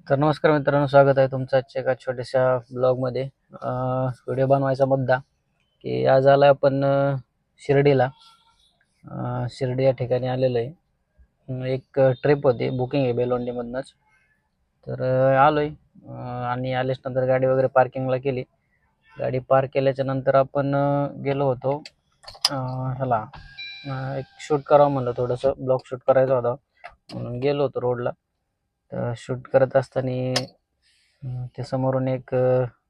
तर नमस्कार मित्रांनो, स्वागत आहे तुमचं आजच्या एका छोट्याशा ब्लॉगमध्ये. व्हिडिओ बनवायचा मुद्दा की आज आला आपण शिर्डीला. शिर्डी या ठिकाणी आलेलो आहे. एक ट्रिप होती, बुकिंग आहे बेलोंडीमधनंच. तर आलो आहे आणि आल्याच नंतर गाडी वगैरे पार्किंगला केली. गाडी पार्क केल्याच्या नंतर आपण गेलो होतो ह्याला, एक शूट करावं म्हणलं, थोडंसं ब्लॉग शूट करायचा होता म्हणून गेलो होतो रोडला. तर शूट करत असताना ते समोरून एक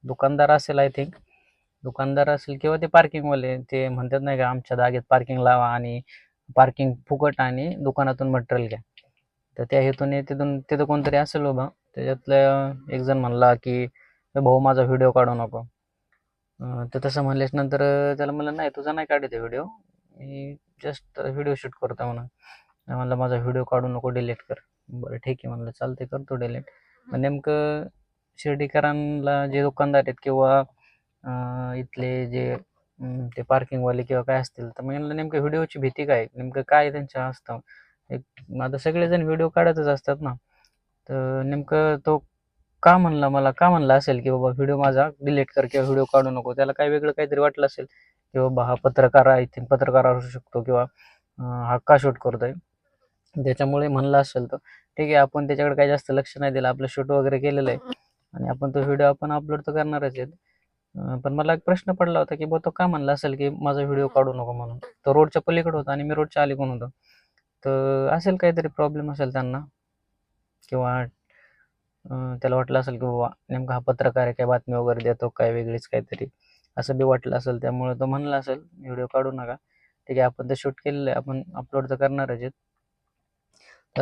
दुकानदार असेल, आय थिंक दुकानदार असेल किंवा ते पार्किंगवाले, ते म्हणतात नाही का, आमच्या जागेत पार्किंग लावा आणि पार्किंग फुकट आणि दुकानातून मटेरियल घ्या. तर त्या हेतूने तिथं कोणतरी असेल बाबा. त्याच्यातलं एक जण म्हणला की भाऊ माझा व्हिडिओ काढू नको. तर तसं म्हणल्याच नंतर त्याला म्हणलं नाही, तुझा नाही काढायचा व्हिडिओ, मी जस्ट व्हिडिओ शूट करतो म्हणून. म्हणलं माझा व्हिडिओ काढू नको, डिलीट कर. बरं ठीक आहे म्हणलं, चालते, करतो डिलीट. पण नेमकं शिर्डीकरांना जे दुकानदार आहेत किंवा इथले जे ते पार्किंगवाले किंवा काय असतील, तर मग यांना नेमकं व्हिडिओची भीती काय, नेमकं काय त्यांच्या असतं. एक आता सगळेजण व्हिडिओ काढतच असतात ना. तर नेमकं तो का म्हणला असेल की बाबा व्हिडिओ माझा डिलीट कर किंवा व्हिडिओ काढू नको. त्याला काय वेगळं काहीतरी वाटलं असेल की बाबा हा पत्रकार आहे, इथे पत्रकार असू शकतो किंवा हा का शूट करतोय, त्याच्यामुळे म्हणलं असेल. तर ठीक आहे, आपण त्याच्याकडे काही जास्त लक्ष नाही दिलं, आपलं शूट वगैरे केलेलं आहे आणि आपण तो व्हिडिओ आपण अपलोड तर करणारच आहेत. पण मला एक प्रश्न पडला होता की बा तो का म्हणला असेल की माझा व्हिडिओ काढू नको म्हणून. तो रोडच्या पलीकडे होता आणि मी रोडच्या अलीकडून होतो. तर असेल काहीतरी प्रॉब्लेम असेल त्यांना, किंवा त्याला वाटलं असेल की बाबा नेमका हा पत्रकार आहे, काय बातमी वगैरे देतो काय वेगळीच काहीतरी, असं बी वाटलं असेल. त्यामुळे तो म्हणला असेल व्हिडिओ काढू नका. ठीक आहे, आपण ते शूट केलेलं आहे, आपण अपलोड तर करणारच आहेत.